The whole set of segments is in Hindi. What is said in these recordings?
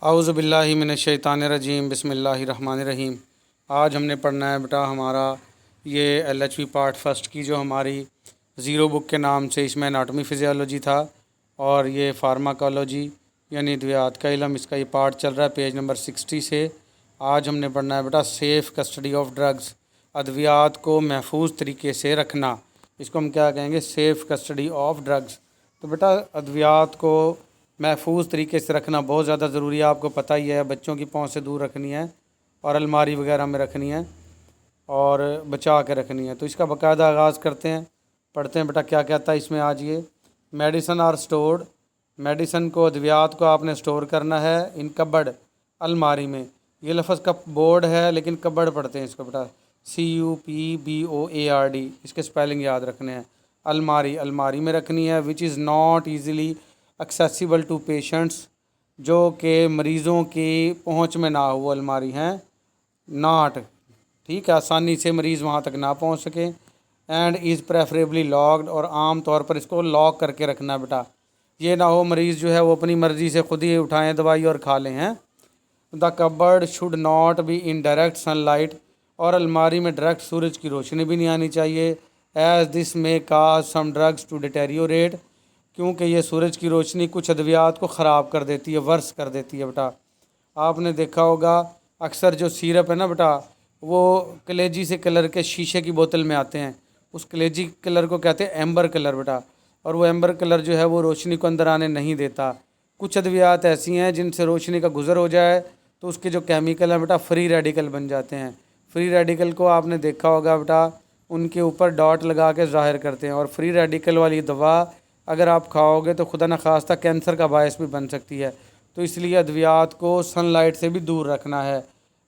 औज़ु बिल्लाहि मिनश्शैतानिर्रजीम बिस्मिल्लाहिर्रहमानिर्रहीम। आज हमने पढ़ना है बेटा हमारा ये LHV पार्ट फर्स्ट की जो हमारी ज़ीरो बुक के नाम से, इसमें एनाटॉमी फ़िज़ियोलॉजी था और ये फार्माकोलॉजी यानी अद्वियात का इल्म, इसका ये पार्ट चल रहा है पेज नंबर 60 से। आज हमने पढ़ना है बेटा सेफ़ कस्टडी ऑफ ड्रग्स, अद्वियात को महफूज तरीके से रखना। इसको हम क्या कहेंगे? Safe custody of drugs. तो बेटा अद्वियात को महफूज तरीके से रखना बहुत ज़्यादा ज़रूरी है। आपको पता ही है, बच्चों की पहुंच से दूर रखनी है और अलमारी वगैरह में रखनी है और बचा के रखनी है। तो इसका बाकायदा आगाज़ करते हैं, पढ़ते हैं बेटा क्या कहता है इसमें। आज ये मेडिसन आर स्टोर्ड, मेडिसन को, अद्वियात को आपने स्टोर करना है इन कबर्ड, अलमारी में। ये लफ्ज़ कप बोर्ड है लेकिन कबर्ड पढ़ते हैं इसको बेटा, CUPBOARD, इसके स्पेलिंग याद रखने हैं। अलमारी, अलमारी में रखनी है। Which is not easily accessible to patients, जो कि मरीज़ों की पहुंच में ना हो अलमारी हैं, नॉट, ठीक है, आसानी से मरीज़ वहां तक ना पहुंच सके। एंड इज़ प्रेफरेबली लॉक्ड, और आम तौर पर इसको लॉक करके रखना बेटा। ये ना हो मरीज़ जो है वो अपनी मर्ज़ी से खुद ही उठाएं दवाई और खा लें हैं। The cupboard should not be in direct sunlight, और अलमारी में डायरेक्ट सूरज की रोशनी भी नहीं आनी चाहिए। एज दिस में काज सम ड्रग्स टू डिटेरियोरेट, क्योंकि ये सूरज की रोशनी कुछ अद्वियात को ख़राब कर देती है, वर्स कर देती है बेटा। आपने देखा होगा अक्सर जो सिरप है ना बेटा, वो कलेजी से कलर के शीशे की बोतल में आते हैं। उस कलेजी कलर को कहते हैं एम्बर कलर बेटा, और वो एम्बर कलर जो है वो रोशनी को अंदर आने नहीं देता। कुछ अद्वियात ऐसी हैं जिनसे रोशनी का गुज़र हो जाए तो उसके जो केमिकल हैं बेटा फ्री रेडिकल बन जाते हैं। फ्री रेडिकल को आपने देखा होगा बेटा, उनके ऊपर डॉट लगा के ज़ाहिर करते हैं। और फ्री रेडिकल वाली दवा अगर आप खाओगे तो खुदा न खास्ता कैंसर का बायस भी बन सकती है। तो इसलिए अद्वियात को सनलाइट से भी दूर रखना है।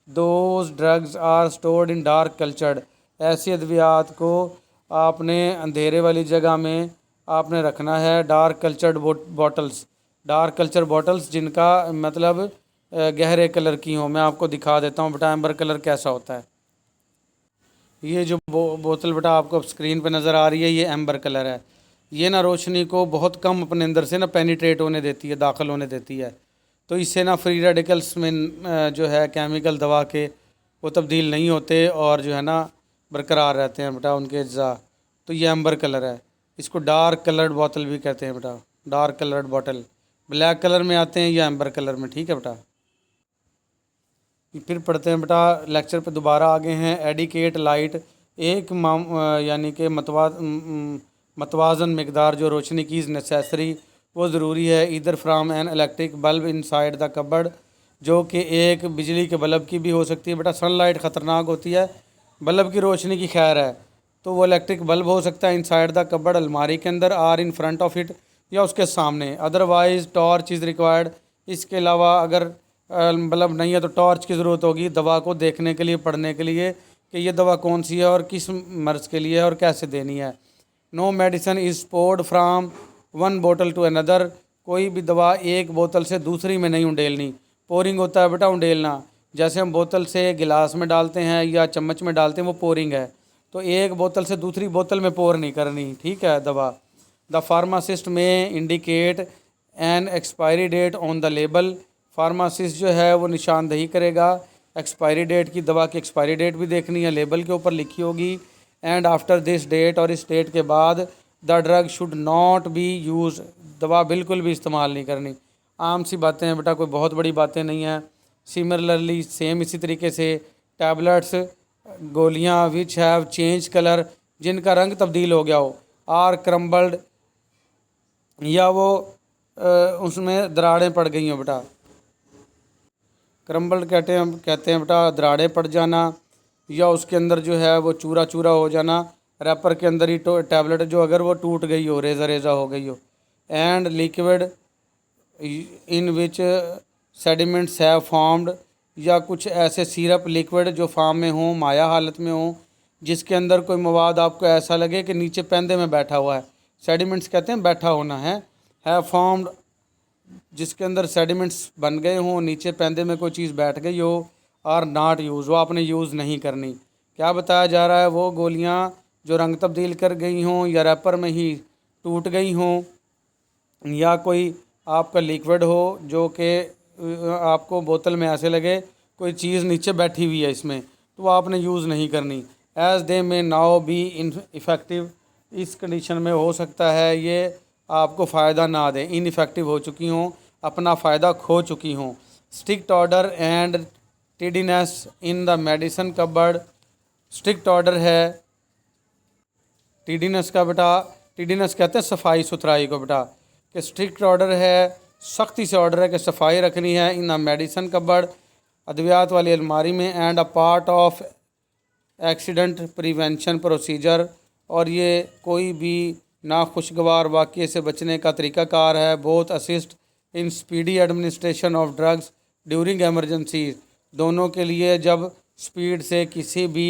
Those drugs are stored in dark cultured, ऐसी अद्वियात को आपने अंधेरे वाली जगह में आपने रखना है। Dark cultured bottles, dark culture bottles जिनका मतलब गहरे कलर की हों। मैं आपको दिखा देता हूँ बेटा एम्बर कलर कैसा होता है। ये जो बोतल बेटा आपको स्क्रीन पे नज़र आ रही है, ये एम्बर कलर है। ये ना रोशनी को बहुत कम अपने अंदर से ना पेनिट्रेट होने देती है, दाखिल होने देती है। तो इससे ना फ्री रेडिकल्स में जो है केमिकल दवा के वो तब्दील नहीं होते और जो है ना बरकरार रहते हैं बेटा उनके अज्जा। तो ये एम्बर कलर है, इसको डार्क कलर्ड बोतल भी कहते हैं बेटा। डार्क कलर्ड बोतल ब्लैक कलर में आते हैं या एम्बर कलर में, ठीक है बेटा। फिर पढ़ते हैं बेटा, लेक्चर पे दोबारा आगे हैं। एडिकेट लाइट, एक यानी कि मतवाजन मकदार जो रोशनी की इज़ नेसेसरी, वो ज़रूरी है। इधर from an electric bulb inside the cupboard, जो कि एक बिजली के बल्ब की भी हो सकती है बेटा। सनलाइट ख़तरनाक होती है, बल्ब की रोशनी की खैर है, तो वो इलेक्ट्रिक बल्ब हो सकता है इनसाइड द कबर्ड, अलमारी के अंदर, are in front of it, या उसके सामने। अदरवाइज़ टॉर्च इज़ रिक्वायर्ड, इसके अलावा अगर बल्ब नहीं है तो टॉर्च की ज़रूरत होगी दवा को देखने के लिए, पढ़ने के लिए कि ये दवा कौन सी है और किस मर्ज़ के लिए है और कैसे देनी है। No medicine is poured from one बोतल टू अनदर, कोई भी दवा एक बोतल से दूसरी में नहीं उंडेलनी। पोरिंग होता है बेटा उंडेलना, जैसे हम बोतल से गिलास में डालते हैं या चम्मच में डालते हैं, वो पोरिंग है। तो एक बोतल से दूसरी बोतल में पोर नहीं करनी, ठीक है दवा। द फार्मासिस्ट में indicate an expiry date on the label, pharmacist जो है वो निशानदही करेगा एक्सपायरी डेट की, दवा की एक्सपायरी डेट भी देखनी है, लेबल के ऊपर लिखी होगी। एंड आफ्टर दिस डेट, और इस डेट के बाद, the drug should not be use, दवा बिल्कुल भी इस्तेमाल नहीं करनी। आम सी बातें हैं बेटा, कोई बहुत बड़ी बातें नहीं हैं। सिमिलरली सेम इसी तरीके से टैबलेट्स, गोलियां विच हैव चेंज कलर, जिनका रंग तब्दील हो गया हो, आर क्रम्बल्ड, या वो उसमें दरारें पड़ गई हो बेटा। क्रम्बल्ड कहते हैं बेटा दरारें पड़ जाना, या उसके अंदर जो है वो चूरा चूरा हो जाना, रैपर के अंदर ही टैबलेट जो अगर वो टूट गई हो, रेज़ा रेज़ा हो गई हो। And liquid in which sediments have formed, या कुछ ऐसे सिरप लिक्विड जो फार्म में हो, माया हालत में हो, जिसके अंदर कोई मवाद आपको ऐसा लगे कि नीचे पेंदे में बैठा हुआ है। सेडिमेंट्स कहते हैं बैठा होना है फॉर्म्ड, जिसके अंदर सेडिमेंट्स बन गए हों, नीचे पेंदे में कोई चीज़ बैठ गई हो। और नॉट यूज़, वो आपने यूज़ नहीं करनी। क्या बताया जा रहा है? वो गोलियां जो रंग तब्दील कर गई हों, या रैपर में ही टूट गई हों, या कोई आपका लिक्विड हो जो कि आपको बोतल में ऐसे लगे कोई चीज़ नीचे बैठी हुई है इसमें, तो आपने यूज़ नहीं करनी। एज दे में नाउ बी इफ़ेक्टिव, इस कंडीशन में हो सकता है ये आपको फ़ायदा ना दें, इनइफेक्टिव हो चुकी हों, अपना फ़ायदा खो चुकी हों। Strict order and tidiness in the medicine cupboard. Strict order है टिडीनेस का बेटा, टिडीनेस कहते हैं सफाई सुथराई को बेटा, कि स्ट्रिक्ट ऑर्डर है, सख्ती से ऑर्डर है कि सफाई रखनी है इन द मेडिसिन कबर्ड, अद्वियात वाली अलमारी में, and a part of accident prevention procedure, और ये कोई भी नाखुशगवार वाक़ये से बचने का तरीक़ाकार है। Both assist in speedy administration of drugs during emergency, दोनों के लिए जब स्पीड से किसी भी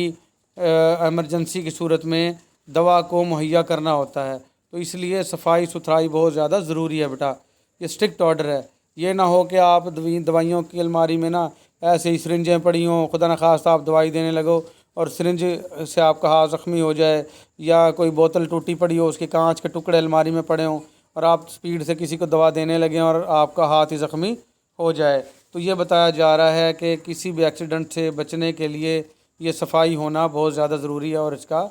एमरजेंसी की सूरत में दवा को मुहैया करना होता है, तो इसलिए सफाई सुथराई बहुत ज़्यादा ज़रूरी है बेटा। ये स्ट्रिक्ट ऑर्डर है। ये ना हो कि आप दवाइयों की अलमारी में ना ऐसे ही सिरिंजें पड़ी हों, खुदा न खास्ता आप दवाई देने लगो और सिरिंज से आपका हाथ ज़ख्मी हो जाए, या कोई बोतल टूटी पड़ी हो, उसके कांच के टुकड़े अलमारी में पड़े हों और आप स्पीड से किसी को दवा देने लगें और आपका हाथ ही ज़ख्मी हो जाए। तो ये बताया जा रहा है कि किसी भी एक्सीडेंट से बचने के लिए ये सफाई होना बहुत ज़्यादा ज़रूरी है और इसका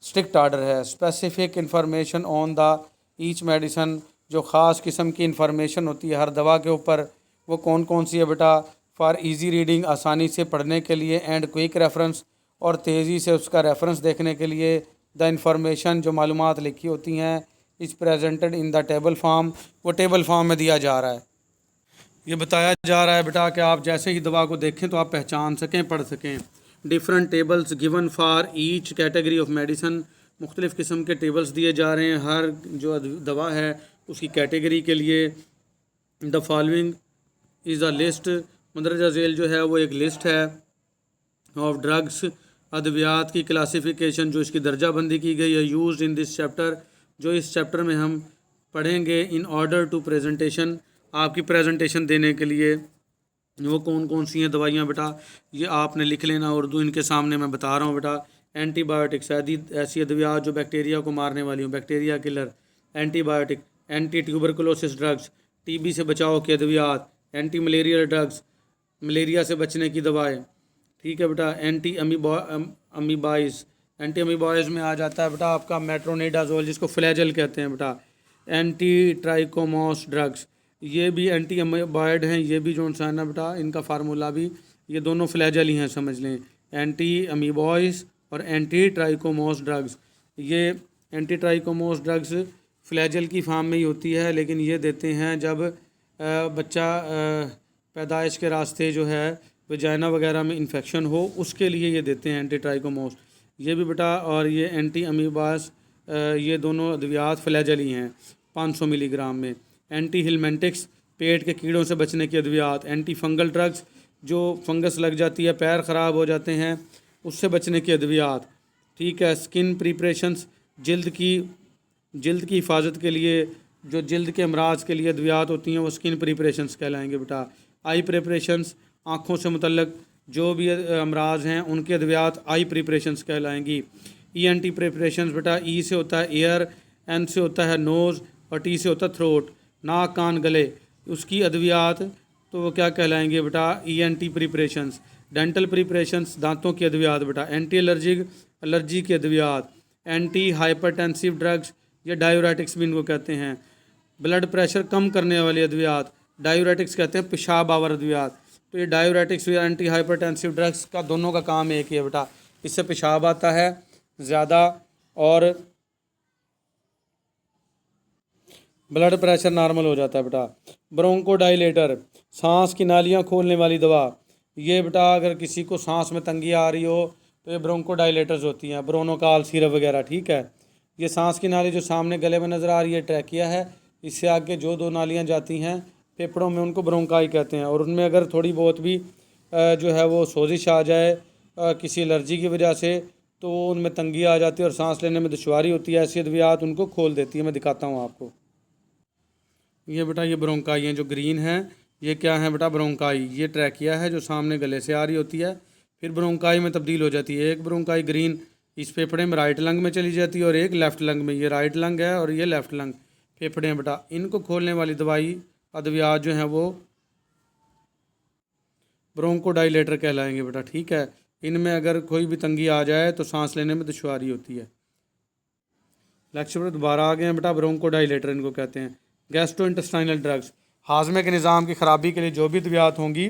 स्ट्रिक्ट ऑर्डर है। Specific information on the each medicine, जो ख़ास किस्म की इंफॉर्मेशन होती है हर दवा के ऊपर, वो कौन कौन सी है बेटा। फॉर इजी रीडिंग, आसानी से पढ़ने के लिए, एंड क्विक रेफरेंस, और तेज़ी से उसका रेफरेंस देखने के लिए। द इंफॉर्मेशन, जो मालूमात लिखी होती हैं, is presented in the table form, वो टेबल फॉर्म में दिया जा रहा है। ये बताया जा रहा है बेटा कि आप जैसे ही दवा को देखें तो आप पहचान सकें, पढ़ सकें। Different tables given for each category of medicine, मुख्तलिफ़ किस्म के टेबल्स दिए जा रहे हैं हर जो दवा है उसकी कैटेगरी के लिए। The following is a list, मंदरजा झेल जो है वो एक लिस्ट है ऑफ ड्रग्स, अद्वियात की क्लासिफिकेशन जो इसकी दर्जाबंदी की गई है, यूज्ड इन दिस चैप्टर, जो इस चैप्टर में हम पढ़ेंगे। इन ऑर्डर टू प्रेजेंटेशन, आपकी प्रेजेंटेशन देने के लिए वो कौन कौन सी हैं दवाइयाँ बेटा, ये आपने लिख लेना उर्दू इनके सामने मैं बता रहा हूँ बेटा। एंटीबायोटिक्स, ऐसी अद्वियात जो बैक्टीरिया को मारने वाली हो, bacteria killer. Antibiotic, anti tuberculosis drugs, TB से बचाव की अद्वियात। एंटी मलेरियल ड्रग्स, मलेरिया से बचने की दवाएँ, ठीक है बेटा। एंटी अमीबाइज, एंटी अमीबाइज में आ जाता है बेटा आपका मेट्रोनिडाजोल, जिसको फ्लैजल कहते हैं बेटा। एंटी ट्राइकोमोस ड्रग्स, ये भी एंटी अमीबाइड हैं, ये भी जो है ना बेटा इनका फार्मूला भी ये दोनों फ्लैजल ही हैं, समझ लें। एंटी अमीबॉइस और एंटी ट्राइकोमोस ड्रग्स, ये एंटी ट्राइकोमोस ड्रग्स फ्लैजल की फार्म में ही होती है, लेकिन ये देते हैं जब बच्चा पैदाइश के रास्ते जो है वजाइना वगैरह में इन्फेक्शन हो, उसके लिए ये देते हैं एंटी ट्राइकोमोस, ये भी बेटा। और ये एंटी अमीबास, ये दोनों अद्वियात फ्लैजल ही हैं 500 मिलीग्राम में। एंटी हिलमेंटिक्स, पेट के कीड़ों से बचने की अद्वियात। एंटी फंगल ड्रग्स, जो फंगस लग जाती है, पैर ख़राब हो जाते हैं, उससे बचने की अद्वियात, ठीक है। स्किन प्रिपरेशंस, जिल्द की हिफाजत के लिए जो जिल्द के अमराज के लिए अद्वियात होती हैं वो स्किन प्रिपरेशंस कहलाएंगे बेटा। आई प्रिपरेशंस, आँखों से मुतल्लक जो भी अमराज हैं उनके अद्वियात आई प्रिपरेशंस कहलाएंगी। ENT प्रिपरेशंस बेटा, ई से होता है एयर, एन से होता है नोज़ और टी से होता है थ्रोट, नाक कान गले, उसकी अद्वियात तो वो क्या कहलाएंगे बेटा, ENT प्रिपरेशंस। डेंटल प्रिपरेशंस, दांतों की अद्वियात बेटा। एंटी एलर्जी की अद्वियात। एंटी हाइपरटेंसिव ड्रग्स, ये डायूरेटिक्स भी इनको कहते हैं। ब्लड प्रेशर कम करने वाली अद्वियात, डायूरेटिक्स कहते हैं, पेशाब आवर अद्वियात। तो ये डायूरेटिक्स या एंटी हाइपरटेंसिव ड्रग्स का दोनों का काम एक ही है बेटा, इससे पेशाब आता है ज़्यादा और ब्लड प्रेशर नॉर्मल हो जाता है बेटा। ब्रोंकोडाइलेटर, सांस की नालियाँ खोलने वाली दवा, ये बेटा अगर किसी को सांस में तंगी आ रही हो तो ये ब्रोंकोडाइलेटर्स होती हैं, ब्रोनोकाल सिरप वगैरह, ठीक है। ये सांस की नाली जो सामने गले में नज़र आ रही है ट्रैकिया है, इससे आगे जो दो नालियाँ जाती हैं फेफड़ों में उनको ब्रोंकाई कहते हैं, और उनमें अगर थोड़ी बहुत भी जो है वो सोजिश आ जाए किसी एलर्जी की वजह से तो उनमें तंगी आ जाती है और सांस लेने में दुश्वारी होती है, ऐसी अद्वियात उनको खोल देती है। मैं दिखाता हूँ आपको, ये बेटा ये ब्रोंकाई हैं जो ग्रीन है, ये क्या है बेटा, ब्रोंकाई। ये ट्रैकिया है जो सामने गले से आ रही होती है, फिर ब्रोंकाई में तब्दील हो जाती है। एक ब्रोंकाई ग्रीन इस फेफड़े में राइट लंग में चली जाती है और एक लेफ़्ट लंग में, ये राइट लंग है और ये लेफ़्ट लंग फेफड़े हैं बेटा। इनको खोलने वाली दवाई अद्वियात जो हैं वो ब्रोंकोडाइलेटर कहलाएंगे बेटा। ठीक है, इनमें अगर कोई भी तंगी आ जाए तो सांस लेने में दुश्वारी होती है। लेक्चर पर दोबारा आ गए हैं बेटा। ब्रोंकोडाइलेटर इनको कहते हैं। गैस्ट्रोइंटेस्टाइनल ड्रग्स, हाजमे के निज़ाम की ख़राबी के लिए जो भी अद्वियात होंगी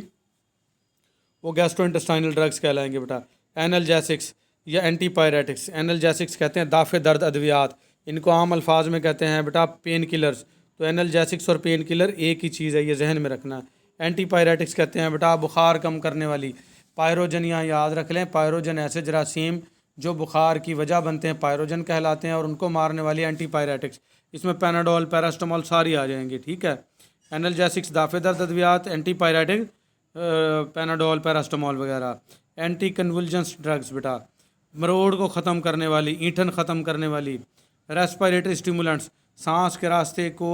वो गैस्ट्रोइंटेस्टाइनल ड्रग्स कहलाएंगे बेटा। एनाल्जेसिक्स या एंटीपायरेटिक्स, एनाल्जेसिक्स कहते हैं दाफ़े दर्द अद्वियात, इनको आम अल्फाज में कहते हैं बेटा पेन किलर्स। तो एनाल्जेसिक्स और पेन किलर एक ही चीज़ है, ये जहन में रखना है। एंटीपायरेटिक्स कहते हैं बेटा बुखार कम करने वाली, पायरोजन यहाँ याद रख लें। पायरोजन ऐसे जरासीम जो बुखार की वजह बनते हैं पायरोजन कहलाते हैं, और उनको मारने वाली एंटीपायरेटिक्स। इसमें पैनाडोल पैरास्टामोल सारी आ जाएंगी। ठीक है, एनाल्जेसिक्स दाफ़े दर्द अद्वियात, एंटीपायरेटिक पैनाडोल पैरास्टामोल वगैरह। एंटी कन्वुल्जेंस ड्रग्स बेटा मरोड़ को ख़त्म करने वाली, ईंठन ख़त्म करने वाली। रेस्पिरेटरी स्टिमुलेंट्स, सांस के रास्ते को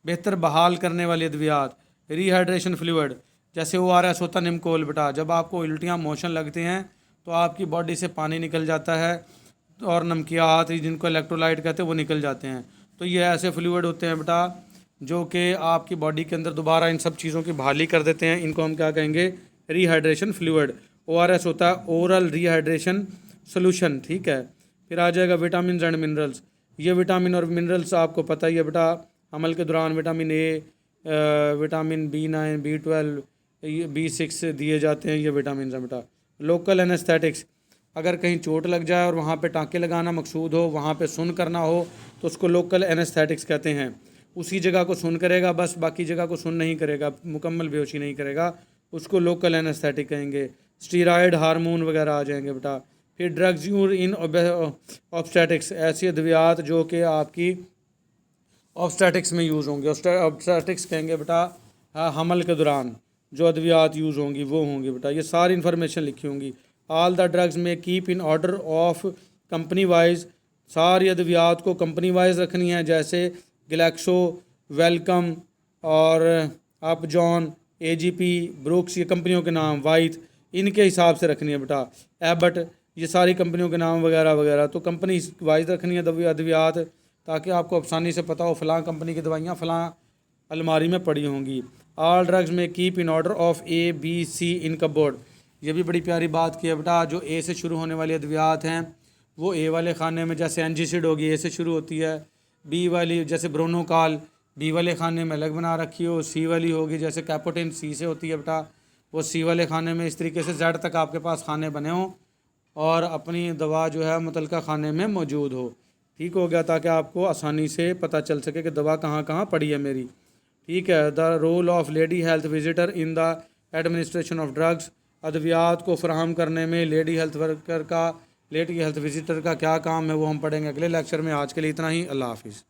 बेहतर बहाल करने वाली अद्वियात। रिहाइड्रेशन फ्लूइड, जैसे ORS होता है निमकोल बेटा, जब आपको उल्टियाँ मोशन लगते हैं तो आपकी बॉडी से पानी निकल जाता है और नमकियात जिनको इलेक्ट्रोलाइट कहते हैं वो निकल जाते हैं। तो ये ऐसे फ्लूइड होते हैं बेटा जो कि आपकी बॉडी के अंदर दोबारा इन सब चीज़ों की बहाली कर देते हैं। इनको हम क्या कहेंगे? Rehydration fluid. ORS होता है ओरल रिहाइड्रेशन सोल्यूशन। ठीक है, फिर आ जाएगा विटामिन एंड मिनरल्स। ये विटामिन और मिनरल्स आपको पता ही है बेटा, अमल के दौरान vitamin A, vitamin B9, B12, B6 दिए जाते हैं, ये विटामिन है बेटा। लोकल एनेस्थेटिक्स, अगर कहीं चोट लग जाए और वहाँ पे टाँके लगाना मकसूद हो, वहाँ पे सुन करना हो, तो उसको लोकल एनेस्थेटिक्स कहते हैं। उसी जगह को सुन करेगा बस, बाकी जगह को सुन नहीं करेगा, मुकम्मल बेहोशी नहीं करेगा, उसको लोकल एनेस्थेटिक कहेंगे। स्टीरॉयड हार्मोन वगैरह आ जाएंगे बेटा। फिर ड्रग्स यूर इन ऑब्स्टेटिक्स, ऐसी अद्वियात जो कि आपकी ऑब्स्टेटिक्स में यूज़ होंगे। ऑब्स्टेटिक्स कहेंगे बेटा हमल के दौरान जो अद्वियात यूज़ होंगी वो होंगी बेटा। ये सारी इन्फॉर्मेशन लिखी होंगी। ऑल द ड्रग्स में keep in order of company wise, सारी अद्वियात को कंपनी वाइज रखनी है, जैसे ग्लैक्सो, वेलकम और अपजॉन, AGP, ब्रुक्स, ये कंपनियों के नाम, वाइथ, इनके हिसाब से रखनी है बेटा। एबट, ये सारी कंपनियों के नाम वगैरह वगैरह। तो कंपनी वाइज रखनी है अद्वियात, ताकि आपको आसानी से पता हो फ़लाँ कंपनी की दवाइयाँ फ़लाँ अलमारी में पड़ी होंगी। ऑल ड्रग्स में keep in order of A, B, C in cupboard. ये भी बड़ी प्यारी बात की है बेटा। जो A से शुरू होने वाली अद्वियात हैं वो A वाले खाने में, जैसे एनजीसिड होगी A से शुरू होती है। B वाली जैसे ब्रोनोकाल B वाले खाने में अलग बना रखी हो। C वाली होगी जैसे कैपोटिन C से होती है बेटा, वो C वाले खाने में। इस तरीके से Z तक आपके पास खाने बने हों और अपनी दवा जो है मुतलका खाने में मौजूद हो। ठीक हो गया, ताकि आपको आसानी से पता चल सके कि दवा कहाँ कहाँ पड़ी है मेरी। ठीक है। The role of lady health visitor in the administration of drugs, अद्वियात को फराहम करने में लेडी हेल्थ वर्कर का, लेडी हेल्थ विजिटर का क्या काम है वो हम पढ़ेंगे अगले लेक्चर में। आज के लिए इतना ही। अल्लाह हाफिज़।